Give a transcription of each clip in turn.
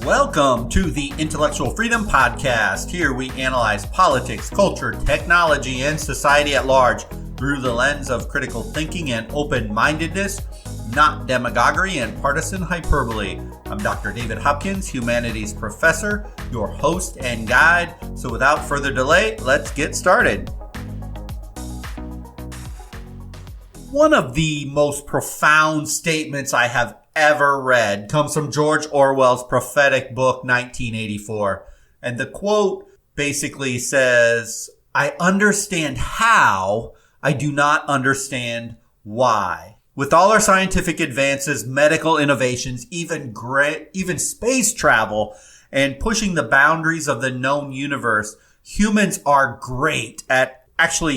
Welcome to the Intellectual Freedom Podcast. Here we analyze politics, culture, technology, and society at large through the lens of critical thinking and open-mindedness, not demagoguery and partisan hyperbole. I'm Dr. David Hopkins, humanities professor, your host and guide. So without further delay, let's get started. One of the most profound statements I have ever read comes from George Orwell's prophetic book, 1984. And the quote basically says, "I understand how, I do not understand why." With all our scientific advances, medical innovations, even space travel, and pushing the boundaries of the known universe, humans are great at,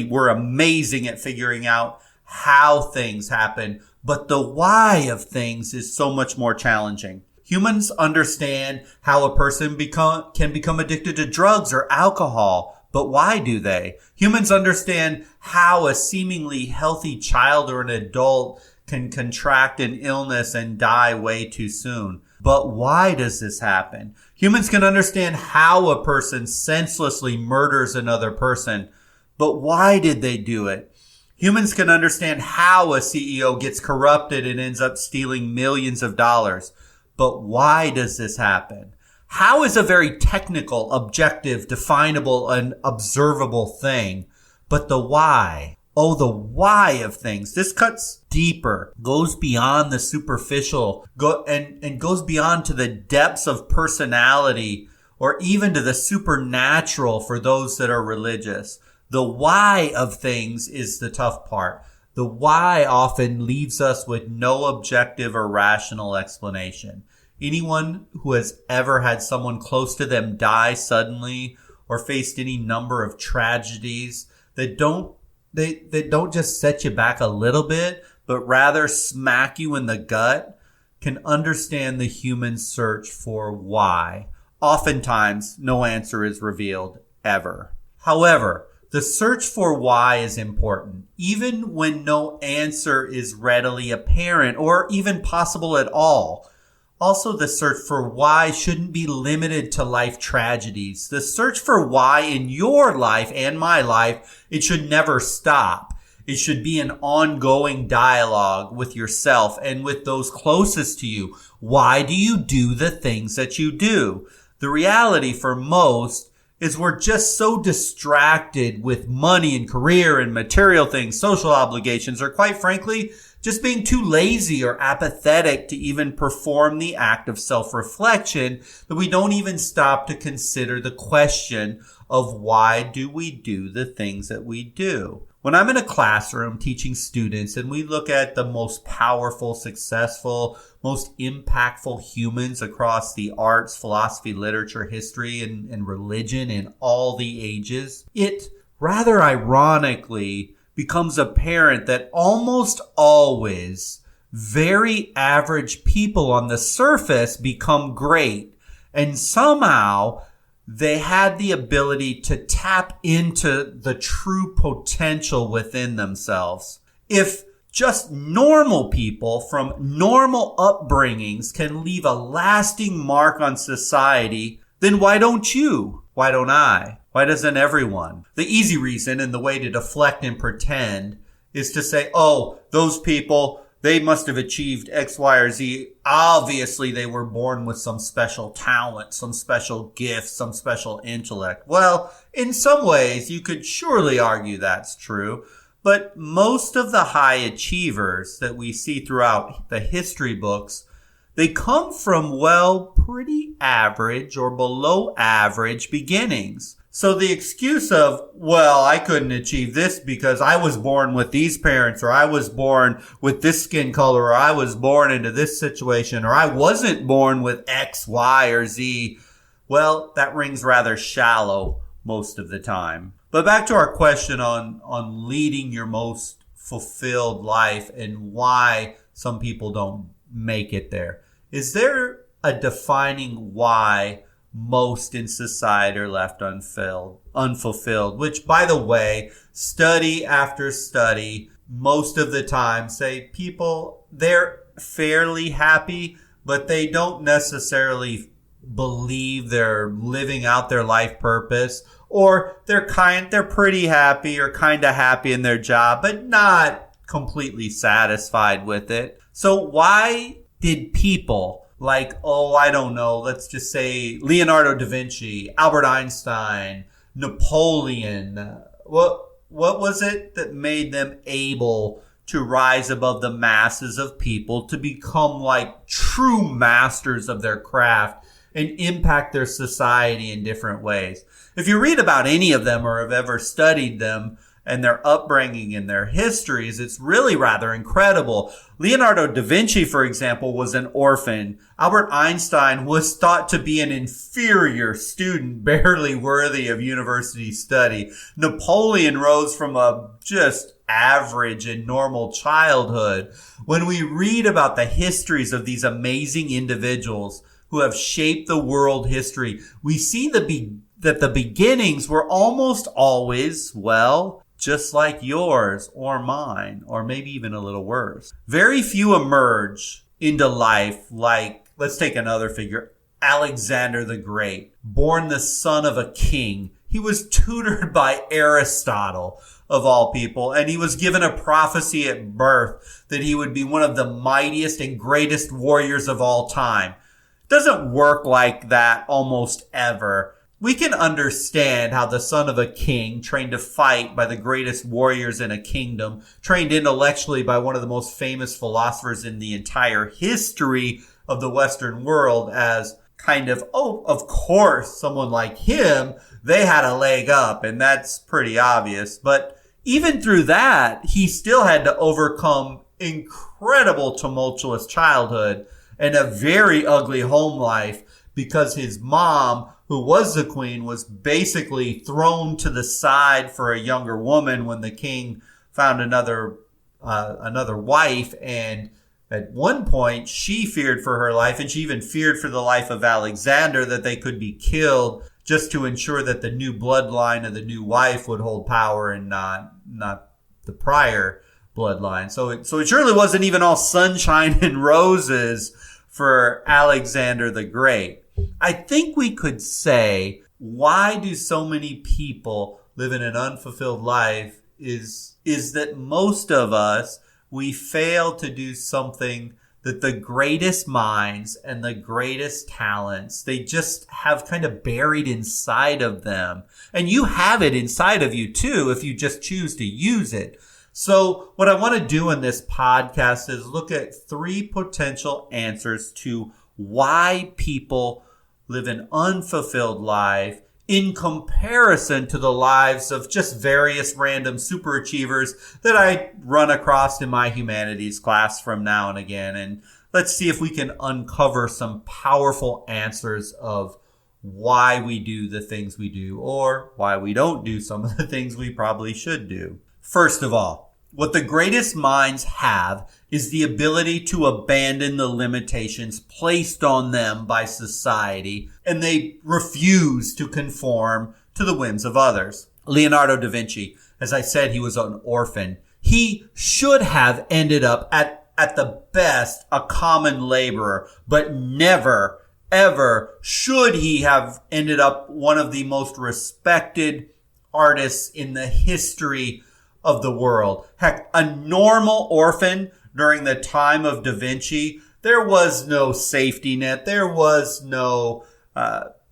we're amazing at figuring out how things happen, but the why of things is so much more challenging. Humans understand how a person can become addicted to drugs or alcohol, but why do they? Humans understand how a seemingly healthy child or an adult can contract an illness and die way too soon. But why does this happen? Humans can understand how a person senselessly murders another person, but why did they do it? Humans can understand how a CEO gets corrupted and ends up stealing millions of dollars. But why does this happen? How is a very technical, objective, definable, and observable thing. But the why. Oh, the why of things. This cuts deeper, goes beyond the superficial, and goes beyond to the depths of personality or even to the supernatural for those that are religious. The why of things is the tough part. The why often leaves us with no objective or rational explanation. Anyone who has ever had someone close to them die suddenly or faced any number of tragedies that don't just set you back a little bit, but rather smack you in the gut, can understand the human search for why. Oftentimes, no answer is revealed ever. However, the search for why is important, even when no answer is readily apparent or even possible at all. Also, the search for why shouldn't be limited to life tragedies. The search for why in your life and my life, it should never stop. It should be an ongoing dialogue with yourself and with those closest to you. Why do you do the things that you do? The reality for most is we're just so distracted with money and career and material things, social obligations, or quite frankly, just being too lazy or apathetic to even perform the act of self-reflection that we don't even stop to consider the question of why do we do the things that we do. When I'm in a classroom teaching students and we look at the most powerful, successful, most impactful humans across the arts, philosophy, literature, history, and religion in all the ages, it rather ironically becomes apparent that almost always very average people on the surface become great. And somehow they had the ability to tap into the true potential within themselves. If just normal people from normal upbringings can leave a lasting mark on society, then why don't you? Why don't I? Why doesn't everyone? The easy reason and the way to deflect and pretend is to say, oh, those people, they must have achieved X, Y, or Z. Obviously, they were born with some special talent, some special gift, some special intellect. Well, in some ways, you could surely argue that's true. But most of the high achievers that we see throughout the history books, they come from, pretty average or below average beginnings. So the excuse of, I couldn't achieve this because I was born with these parents, or I was born with this skin color, or I was born into this situation, or I wasn't born with X, Y, or Z, that rings rather shallow most of the time. But back to our question on leading your most fulfilled life and why some people don't make it there. Is there a defining why most in society are left unfulfilled? Which, by the way, study after study, most of the time say people, they're fairly happy, but they don't necessarily believe they're living out their life purpose, or they're pretty happy or kind of happy in their job, but not completely satisfied with it. So why did people like, I don't know, let's just say Leonardo da Vinci, Albert Einstein, Napoleon, what was it that made them able to rise above the masses of people, to become like true masters of their craft and impact their society in different ways? If you read about any of them or have ever studied them and their upbringing and their histories, it's really rather incredible. Leonardo da Vinci, for example, was an orphan. Albert Einstein was thought to be an inferior student, barely worthy of university study. Napoleon rose from a just average and normal childhood. When we read about the histories of these amazing individuals who have shaped the world history, we see that the beginnings were almost always, just like yours or mine, or maybe even a little worse. Very few emerge into life like, let's take another figure, Alexander the Great, born the son of a king. He was tutored by Aristotle, of all people, and he was given a prophecy at birth that he would be one of the mightiest and greatest warriors of all time. It doesn't work like that almost ever. We can understand how the son of a king, trained to fight by the greatest warriors in a kingdom, trained intellectually by one of the most famous philosophers in the entire history of the Western world, as kind of, of course, someone like him, they had a leg up, and that's pretty obvious. But even through that, he still had to overcome incredible tumultuous childhood and a very ugly home life, because his mom, who was the queen, was basically thrown to the side for a younger woman when the king found another wife. And at one point, she feared for her life, and she even feared for the life of Alexander, that they could be killed, just to ensure that the new bloodline of the new wife would hold power and not the prior bloodline. So it surely wasn't even all sunshine and roses for Alexander the Great. I think we could say, why do so many people live in an unfulfilled life is that most of us, we fail to do something that the greatest minds and the greatest talents, they just have kind of buried inside of them. And you have it inside of you too, if you just choose to use it. So what I want to do in this podcast is look at 3 potential answers to why people live an unfulfilled life in comparison to the lives of just various random superachievers that I run across in my humanities class from now and again. And let's see if we can uncover some powerful answers of why we do the things we do, or why we don't do some of the things we probably should do. First of all, what the greatest minds have is the ability to abandon the limitations placed on them by society, and they refuse to conform to the whims of others. Leonardo da Vinci, as I said, he was an orphan. He should have ended up at the best a common laborer, but never, ever should he have ended up one of the most respected artists in the history of the world. Heck, a normal orphan during the time of Da Vinci, there was no safety net. There was no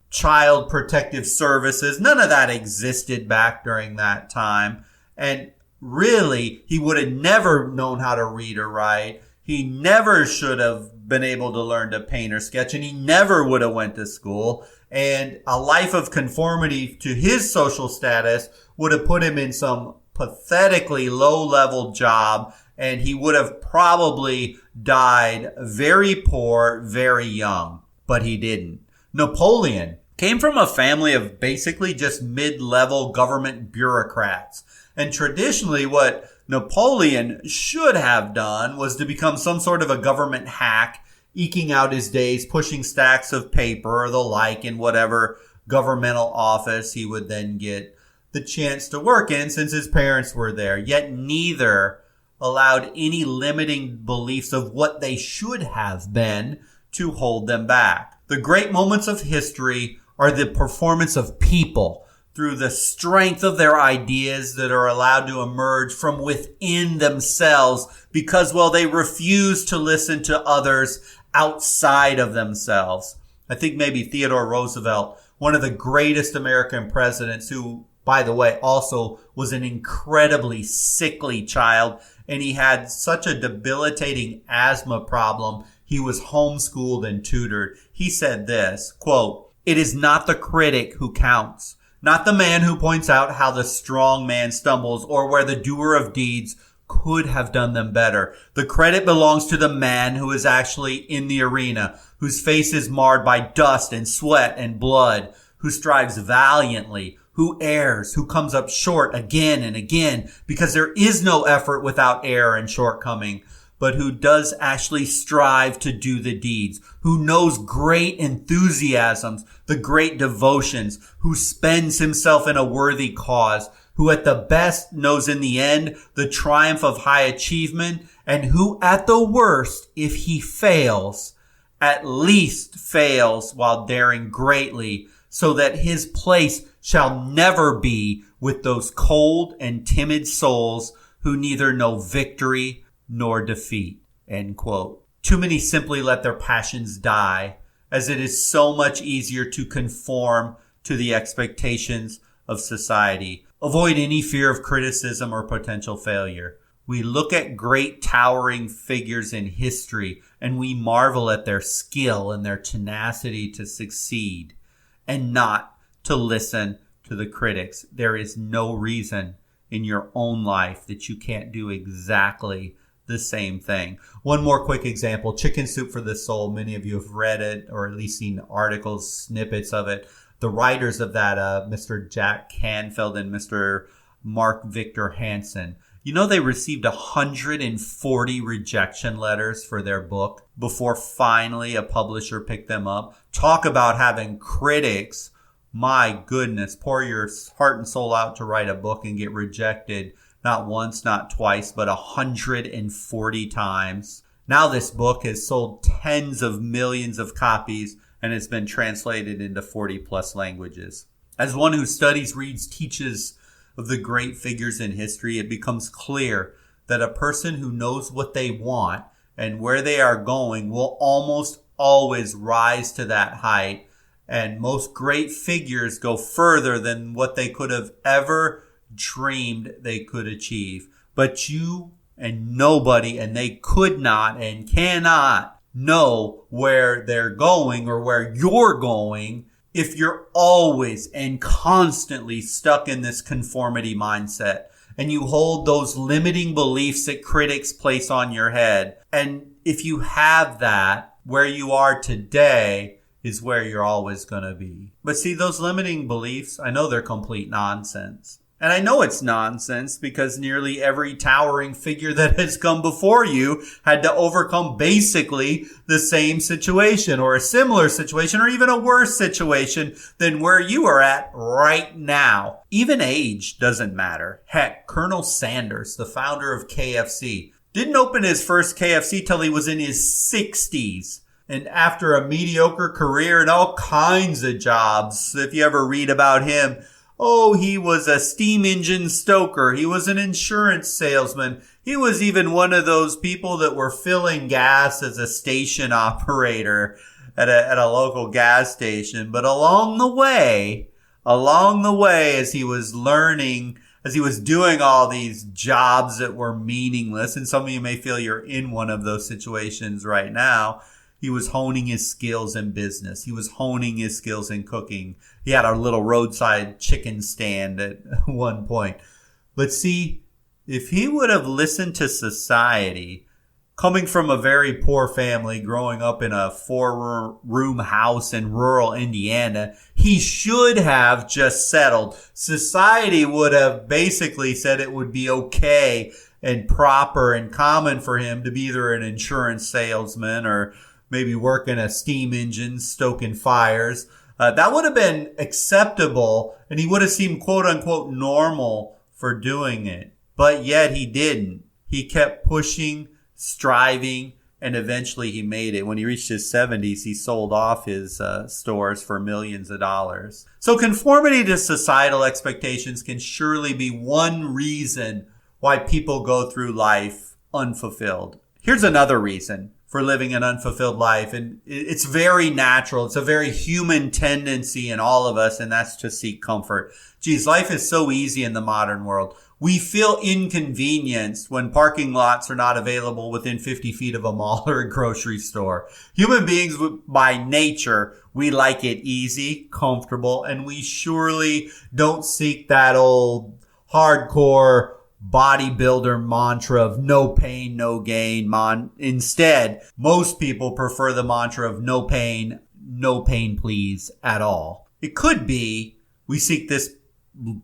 child protective services. None of that existed back during that time. And really, he would have never known how to read or write. He never should have been able to learn to paint or sketch, and he never would have went to school. And a life of conformity to his social status would have put him in some pathetically low-level job, and he would have probably died very poor, very young. But he didn't. Napoleon came from a family of basically just mid-level government bureaucrats. And traditionally, what Napoleon should have done was to become some sort of a government hack, eking out his days, pushing stacks of paper or the like in whatever governmental office he would then get the chance to work in, since his parents were there. Yet neither allowed any limiting beliefs of what they should have been to hold them back. The great moments of history are the performance of people through the strength of their ideas that are allowed to emerge from within themselves because, well, they refuse to listen to others outside of themselves. I think maybe Theodore Roosevelt, one of the greatest American presidents, who, by the way, also was an incredibly sickly child, and he had such a debilitating asthma problem, he was homeschooled and tutored. He said this, quote, "It is not the critic who counts, not the man who points out how the strong man stumbles or where the doer of deeds could have done them better. The credit belongs to the man who is actually in the arena, whose face is marred by dust and sweat and blood, who strives valiantly, who errs, who comes up short again and again, because there is no effort without error and shortcoming, but who does actually strive to do the deeds, who knows great enthusiasms, the great devotions, who spends himself in a worthy cause, who at the best knows in the end the triumph of high achievement, and who at the worst, if he fails, at least fails while daring greatly, so that his place shall never be with those cold and timid souls who neither know victory nor defeat." End quote. Too many simply let their passions die, as it is so much easier to conform to the expectations of society. Avoid any fear of criticism or potential failure. We look at great towering figures in history and we marvel at their skill and their tenacity to succeed and not to listen to the critics. There is no reason in your own life that you can't do exactly the same thing. One more quick example, Chicken Soup for the Soul. Many of you have read it or at least seen articles, snippets of it. The writers of that, Mr. Jack Canfield and Mr. Mark Victor Hansen, you know, they received 140 rejection letters for their book before finally a publisher picked them up. Talk about having critics. My goodness, pour your heart and soul out to write a book and get rejected not once, not twice, but 140 times. Now this book has sold tens of millions of copies and has been translated into 40 plus languages. As one who studies, reads, teaches of the great figures in history, it becomes clear that a person who knows what they want and where they are going will almost always rise to that height. And most great figures go further than what they could have ever dreamed they could achieve. But you and nobody, and they could not and cannot know where they're going or where you're going if you're always and constantly stuck in this conformity mindset and you hold those limiting beliefs that critics place on your head. And if you have that, where you are today is where you're always going to be. But see, those limiting beliefs, I know they're complete nonsense. And I know it's nonsense because nearly every towering figure that has come before you had to overcome basically the same situation or a similar situation or even a worse situation than where you are at right now. Even age doesn't matter. Heck, Colonel Sanders, the founder of KFC, didn't open his first KFC till he was in his 60s. And after a mediocre career and all kinds of jobs, if you ever read about him, oh, he was a steam engine stoker. He was an insurance salesman. He was even one of those people that were filling gas as a station operator at a local gas station. But along the way, as he was learning, as he was doing all these jobs that were meaningless, and some of you may feel you're in one of those situations right now, he was honing his skills in business. He was honing his skills in cooking. He had a little roadside chicken stand at one point. But see, if he would have listened to society, coming from a very poor family, growing up in a 4-room house in rural Indiana, he should have just settled. Society would have basically said it would be okay and proper and common for him to be either an insurance salesman or maybe working a steam engine, stoking fires. That would have been acceptable, and he would have seemed quote-unquote normal for doing it. But yet he didn't. He kept pushing, striving, And eventually he made it. When he reached his 70s, he sold off his stores for millions of dollars. So conformity to societal expectations can surely be one reason why people go through life unfulfilled. Here's another reason for living an unfulfilled life. And it's very natural. It's a very human tendency in all of us, and that's to seek comfort. Geez, life is so easy in the modern world. We feel inconvenienced when parking lots are not available within 50 feet of a mall or a grocery store. Human beings, by nature, we like it easy, comfortable, and we surely don't seek that old hardcore bodybuilder mantra of no pain, no gain. Instead, most people prefer the mantra of no pain please at all. It could be we seek this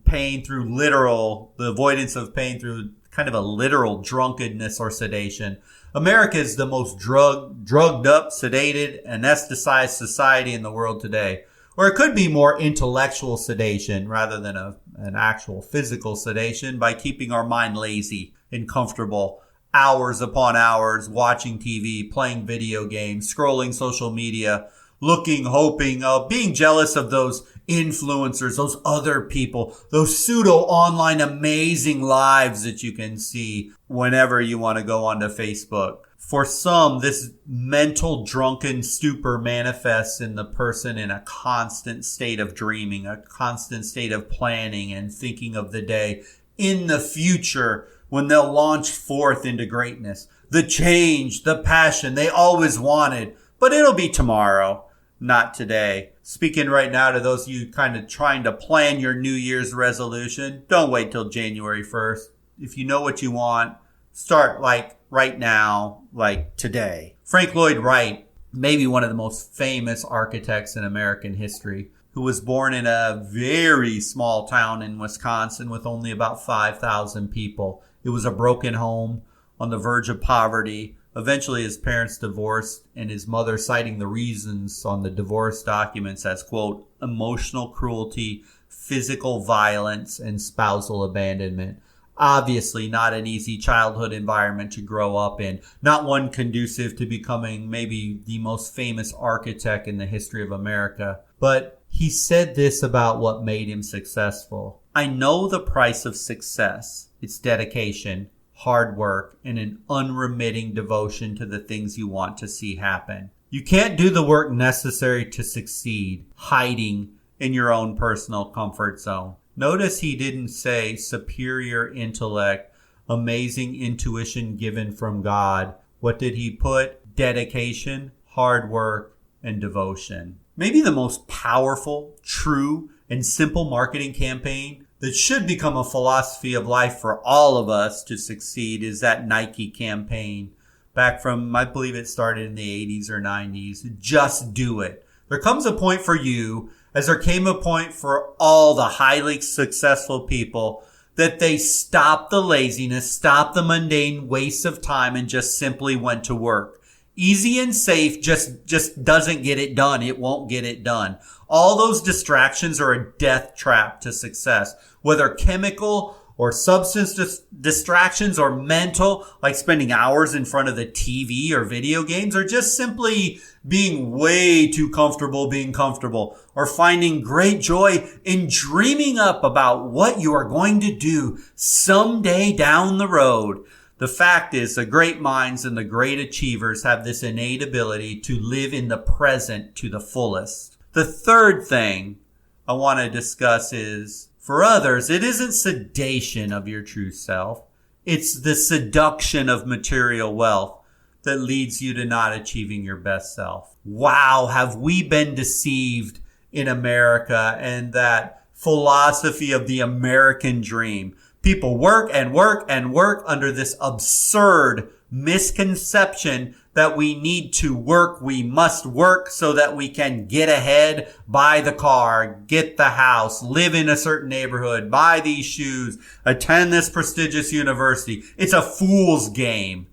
pain through the avoidance of pain through kind of a literal drunkenness or sedation. America is the most drugged up, sedated, anesthetized society in the world today. Or it could be more intellectual sedation rather than an actual physical sedation by keeping our mind lazy and comfortable. Hours upon hours watching TV, playing video games, scrolling social media, looking, hoping, being jealous of those influencers, those other people, those pseudo online amazing lives that you can see whenever you want to go onto Facebook. For some, this mental drunken stupor manifests in the person in a constant state of dreaming, a constant state of planning and thinking of the day in the future when they'll launch forth into greatness. The change, the passion they always wanted, but it'll be tomorrow, not today. Speaking right now to those of you kind of trying to plan your New Year's resolution, don't wait till January 1st. If you know what you want, start like right now, like today. Frank Lloyd Wright, maybe one of the most famous architects in American history, who was born in a very small town in Wisconsin with only about 5,000 people. It was a broken home on the verge of poverty. Eventually, his parents divorced, and his mother citing the reasons on the divorce documents as, quote, emotional cruelty, physical violence, and spousal abandonment. Obviously, not an easy childhood environment to grow up in. Not one conducive to becoming maybe the most famous architect in the history of America. But he said this about what made him successful. I know the price of success. It's dedication, hard work, and an unremitting devotion to the things you want to see happen. You can't do the work necessary to succeed, hiding in your own personal comfort zone. Notice he didn't say superior intellect, amazing intuition given from God. What did he put? Dedication, hard work, and devotion. Maybe the most powerful, true, and simple marketing campaign that should become a philosophy of life for all of us to succeed is that Nike campaign back from, I believe it started in the 80s or 90s. Just do it. There comes a point for you, as there came a point for all the highly successful people, that they stopped the laziness, stopped the mundane waste of time, and just simply went to work. Easy and safe just doesn't get it done. It won't get it done. All those distractions are a death trap to success, whether chemical or substance distractions or mental, like spending hours in front of the TV or video games, or just simply being way too comfortable being comfortable, or finding great joy in dreaming up about what you are going to do someday down the road. The fact is, the great minds and the great achievers have this innate ability to live in the present to the fullest. The third thing I want to discuss is, for others, it isn't sedation of your true self. It's the seduction of material wealth that leads you to not achieving your best self. Wow, have we been deceived in America and that philosophy of the American dream. People work and work and work under this absurd misconception that we need to work, we must work so that we can get ahead, buy the car, get the house, live in a certain neighborhood, buy these shoes, attend this prestigious university. It's a fool's game.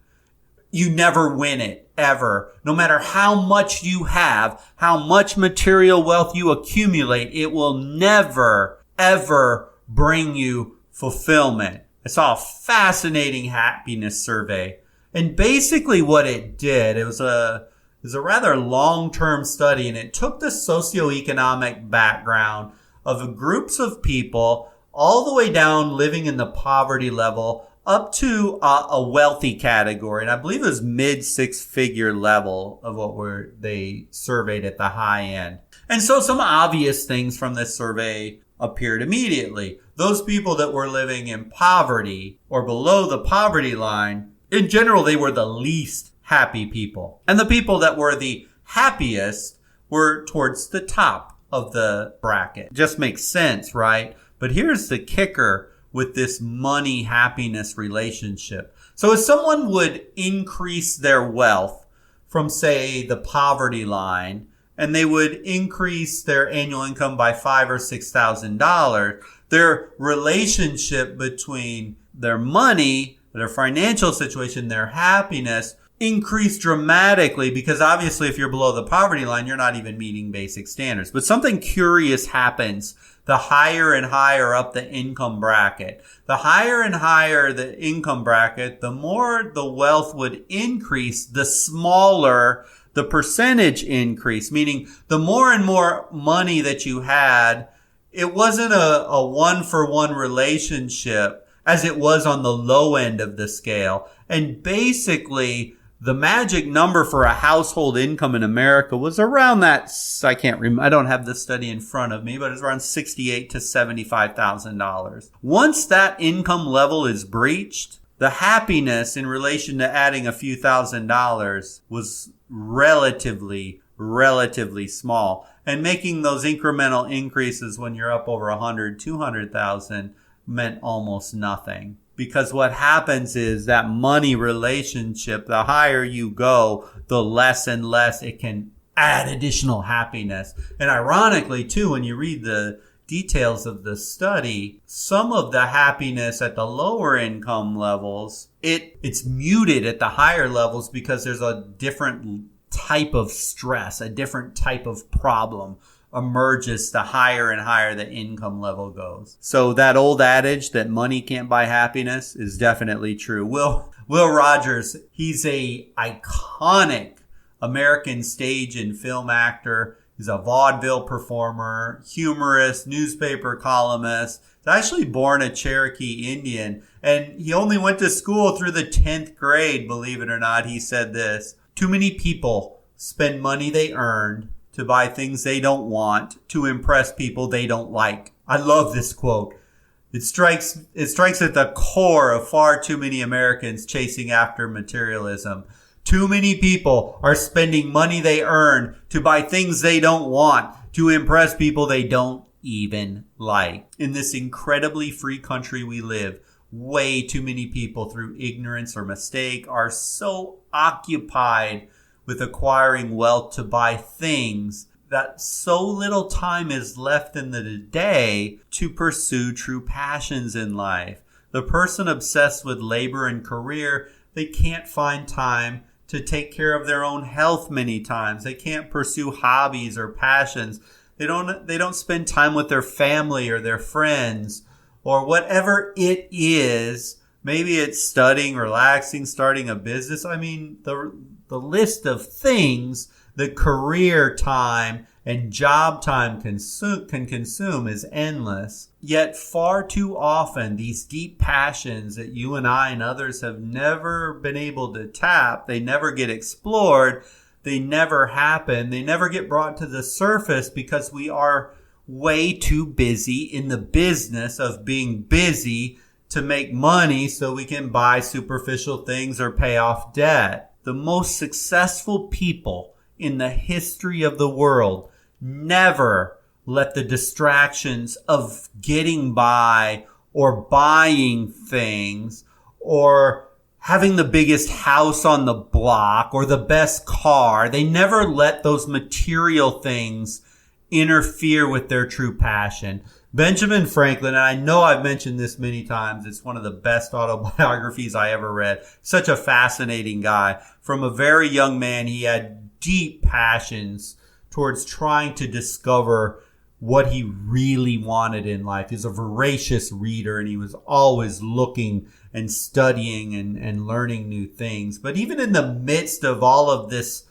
You never win it, ever. No matter how much you have, how much material wealth you accumulate, it will never, ever bring you fulfillment. I saw a fascinating happiness survey. And basically what it did, it was a rather long-term study, and it took the socioeconomic background of groups of people all the way down living in the poverty level up to a wealthy category. And I believe it was mid six-figure level of what they surveyed at the high end. And so some obvious things from this survey appeared immediately. Those people that were living in poverty or below the poverty line, in general, they were the least happy people. And the people that were the happiest were towards the top of the bracket. Just makes sense, right? But here's the kicker with this money happiness relationship. So if someone would increase their wealth from, say, the poverty line, and they would increase their annual income by $5,000 or $6,000, their relationship between their money, their financial situation, their happiness increased dramatically, because obviously if you're below the poverty line, you're not even meeting basic standards. But something curious happens the higher and higher up the income bracket. The higher and higher the income bracket, the more the wealth would increase, the smaller the percentage increase, meaning the more and more money that you had, it wasn't a one-for-one relationship as it was on the low end of the scale. And basically, the magic number for a household income in America was around that, I can't remember, I don't have the study in front of me, but it's around $68,000 to $75,000. Once that income level is breached, the happiness in relation to adding a few $1,000s was relatively small. And making those incremental increases when you're up over 100, 200,000 meant almost nothing. Because what happens is that money relationship, the higher you go, the less and less it can add additional happiness. And ironically, too, when you read the details of the study, some of the happiness at the lower income levels, it's muted at the higher levels because there's a different type of stress, a different type of problem emerges the higher and higher the income level goes. So that old adage that money can't buy happiness is definitely true. Will Rogers, he's a iconic American stage and film actor. He's a vaudeville performer, humorist, newspaper columnist. He's actually born a Cherokee Indian, and he only went to school through the 10th grade, believe it or not. He said this: "Too many people spend money they earned to buy things they don't want, to impress people they don't like." I love this quote. It strikes at the core of far too many Americans chasing after materialism. Too many people are spending money they earn to buy things they don't want, to impress people they don't even like. In this incredibly free country we live, way too many people, through ignorance or mistake, are so occupied with acquiring wealth to buy things that so little time is left in the day to pursue true passions in life. The person obsessed with labor and career, they can't find time to take care of their own health many times. They can't pursue hobbies or passions. They don't spend time with their family or their friends or whatever it is. Maybe it's studying, relaxing, starting a business. I mean, the list of things that career time and job time can consume is endless. Yet far too often, these deep passions that you and I and others have never been able to tap, they never get explored, they never happen, they never get brought to the surface because we are way too busy in the business of being busy to make money so we can buy superficial things or pay off debt. The most successful people in the history of the world never let the distractions of getting by or buying things or having the biggest house on the block or the best car, they never let those material things interfere with their true passion. Benjamin Franklin, and I know I've mentioned this many times, it's one of the best autobiographies I ever read. Such a fascinating guy. From a very young man, he had deep passions towards trying to discover what he really wanted in life. He's a voracious reader, and he was always looking and studying and learning new things. But even in the midst of all of this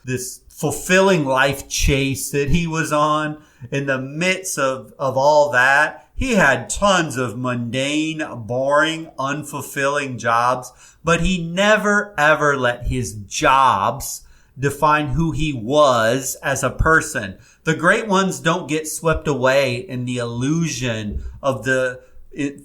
fulfilling life chase that he was on, in the midst of all that, he had tons of mundane, boring, unfulfilling jobs, but he never ever let his jobs define who he was as a person. The great ones don't get swept away in the illusion of the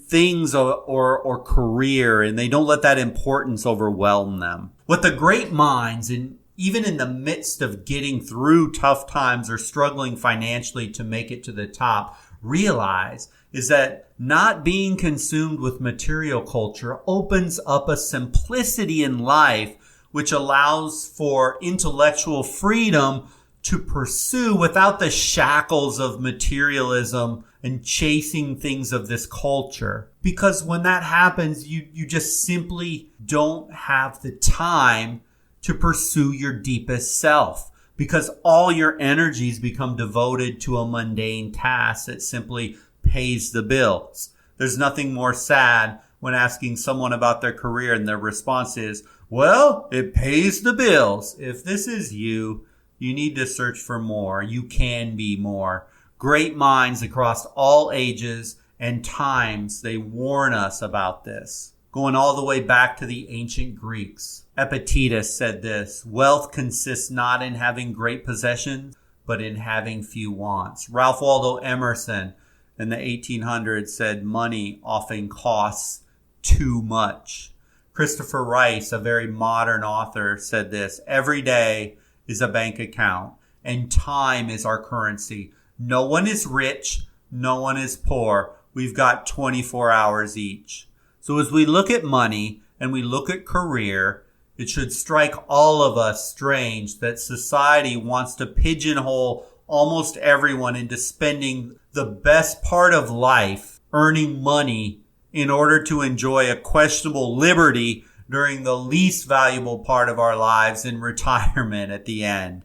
things or career, and they don't let that importance overwhelm them. What the great minds, and even in the midst of getting through tough times or struggling financially to make it to the top, realize is that not being consumed with material culture opens up a simplicity in life which allows for intellectual freedom to pursue without the shackles of materialism and chasing things of this culture. Because when that happens, you just simply don't have the time to pursue your deepest self, because all your energies become devoted to a mundane task that simply pays the bills. There's nothing more sad when asking someone about their career and their response is, well, it pays the bills. If this is you, you need to search for more. You can be more. Great minds across all ages and times, they warn us about this. Going all the way back to the ancient Greeks. Epictetus said this, wealth consists not in having great possessions, but in having few wants. Ralph Waldo Emerson in the 1800s said money often costs too much. Christopher Rice, a very modern author, said this, every day is a bank account and time is our currency. No one is rich. No one is poor. We've got 24 hours each. So as we look at money and we look at career, it should strike all of us strange that society wants to pigeonhole almost everyone into spending the best part of life earning money in order to enjoy a questionable liberty during the least valuable part of our lives in retirement at the end.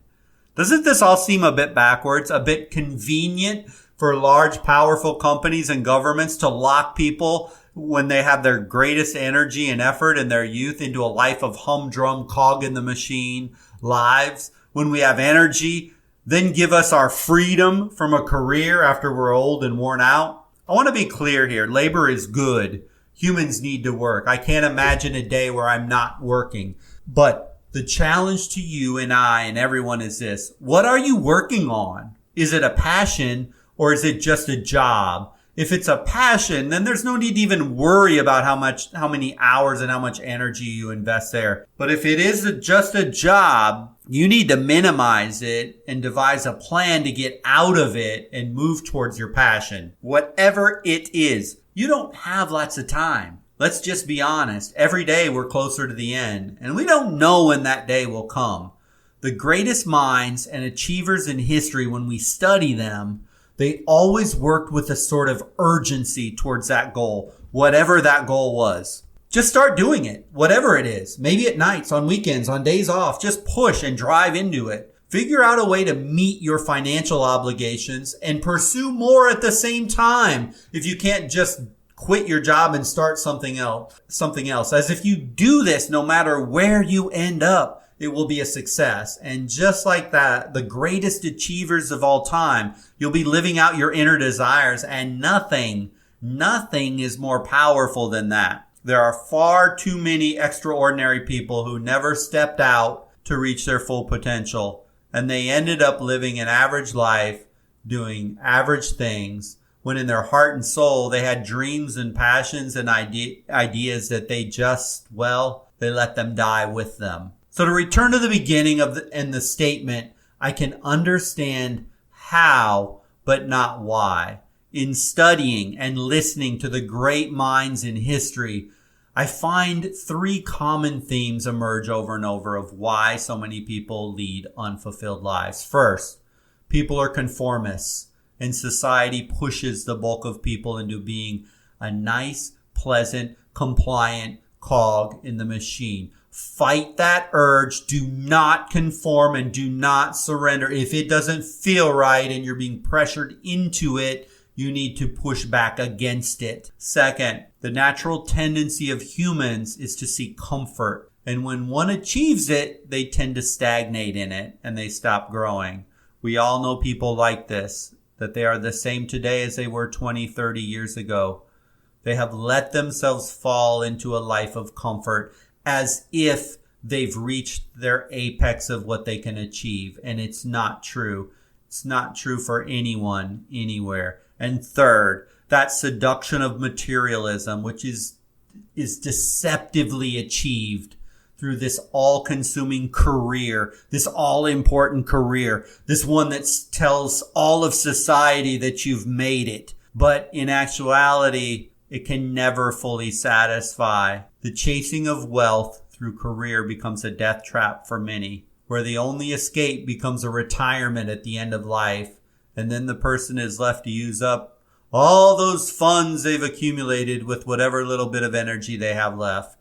Doesn't this all seem a bit backwards, a bit convenient for large, powerful companies and governments to lock people when they have their greatest energy and effort in their youth into a life of humdrum, cog in the machine lives? When we have energy, then give us our freedom from a career after we're old and worn out? I want to be clear here. Labor is good. Humans need to work. I can't imagine a day where I'm not working. But the challenge to you and I and everyone is this. What are you working on? Is it a passion or is it just a job? If it's a passion, then there's no need to even worry about how many hours and how much energy you invest there. But if it is just a job, you need to minimize it and devise a plan to get out of it and move towards your passion. Whatever it is, you don't have lots of time. Let's just be honest. Every day we're closer to the end, and we don't know when that day will come. The greatest minds and achievers in history, when we study them, they always worked with a sort of urgency towards that goal, whatever that goal was. Just start doing it, whatever it is. Maybe at nights, on weekends, on days off. Just push and drive into it. Figure out a way to meet your financial obligations and pursue more at the same time. If you can't just quit your job and start something else. As if you do this, no matter where you end up, it will be a success. And just like that, the greatest achievers of all time, you'll be living out your inner desires, and nothing is more powerful than that. There are far too many extraordinary people who never stepped out to reach their full potential, and they ended up living an average life, doing average things, when in their heart and soul they had dreams and passions and ideas that they let them die with them. So to return to the beginning of the statement, I can understand how, but not why. In studying and listening to the great minds in history, I find three common themes emerge over and over of why so many people lead unfulfilled lives. First, people are conformists, and society pushes the bulk of people into being a nice, pleasant, compliant cog in the machine. Fight that urge. Do not conform and do not surrender. If it doesn't feel right and you're being pressured into it, you need to push back against it. Second, the natural tendency of humans is to seek comfort. And when one achieves it, they tend to stagnate in it and they stop growing. We all know people like this, that they are the same today as they were 20, 30 years ago. They have let themselves fall into a life of comfort as if they've reached their apex of what they can achieve. And it's not true. It's not true for anyone, anywhere. And third, that seduction of materialism, which is deceptively achieved through this all-consuming career, this all-important career, this one that tells all of society that you've made it. But in actuality, it can never fully satisfy. The chasing of wealth through career becomes a death trap for many, where the only escape becomes a retirement at the end of life. And then the person is left to use up all those funds they've accumulated with whatever little bit of energy they have left.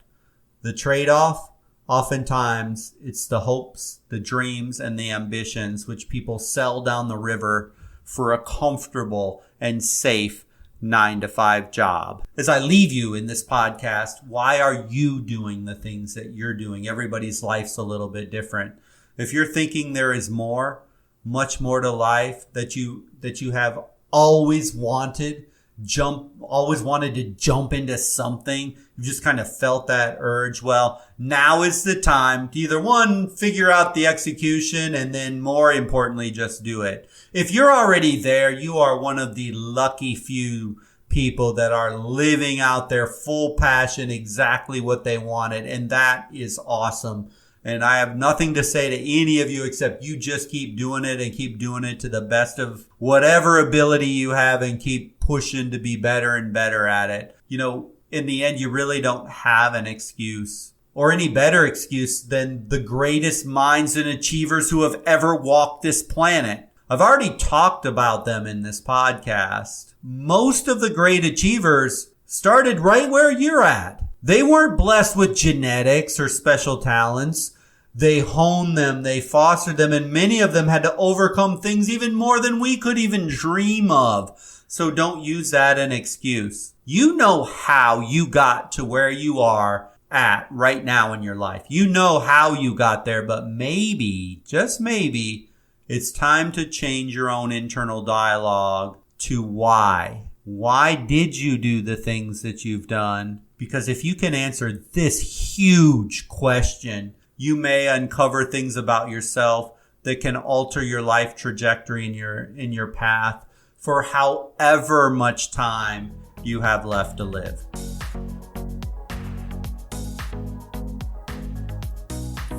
The trade-off? Oftentimes, it's the hopes, the dreams, and the ambitions which people sell down the river for a comfortable and safe 9-to-5 job. As I leave you in this podcast, why are you doing the things that you're doing? Everybody's life's a little bit different. If you're thinking there is more, much more to life that you have always wanted to jump into something, you just kind of felt that urge. Well, now is the time to either one, figure out the execution, and then more importantly, just do it. If you're already there, you are one of the lucky few people that are living out their full passion, exactly what they wanted. And that is awesome. And I have nothing to say to any of you except you just keep doing it and keep doing it to the best of whatever ability you have and keep pushing to be better and better at it. You know, in the end, you really don't have an excuse or any better excuse than the greatest minds and achievers who have ever walked this planet. I've already talked about them in this podcast. Most of the great achievers started right where you're at. They weren't blessed with genetics or special talents. They honed them, they fostered them, and many of them had to overcome things even more than we could even dream of. So don't use that as an excuse. You know how you got to where you are at right now in your life. You know how you got there, but maybe, just maybe, it's time to change your own internal dialogue to why. Why did you do the things that you've done? Because if you can answer this huge question, you may uncover things about yourself that can alter your life trajectory in your path for however much time you have left to live.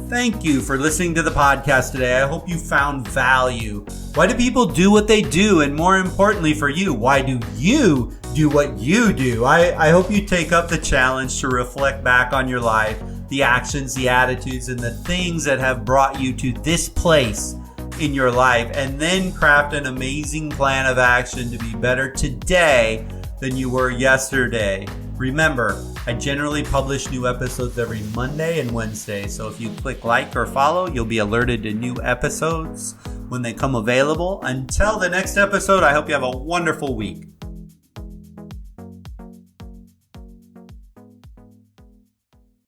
Thank you for listening to the podcast today. I hope you found value. Why do people do what they do? And more importantly for you, why do you do what you do? I hope you take up the challenge to reflect back on your life, the actions, the attitudes, and the things that have brought you to this place in your life, and then craft an amazing plan of action to be better today than you were yesterday. Remember, I generally publish new episodes every Monday and Wednesday, so if you click like or follow, you'll be alerted to new episodes when they come available. Until the next episode, I hope you have a wonderful week.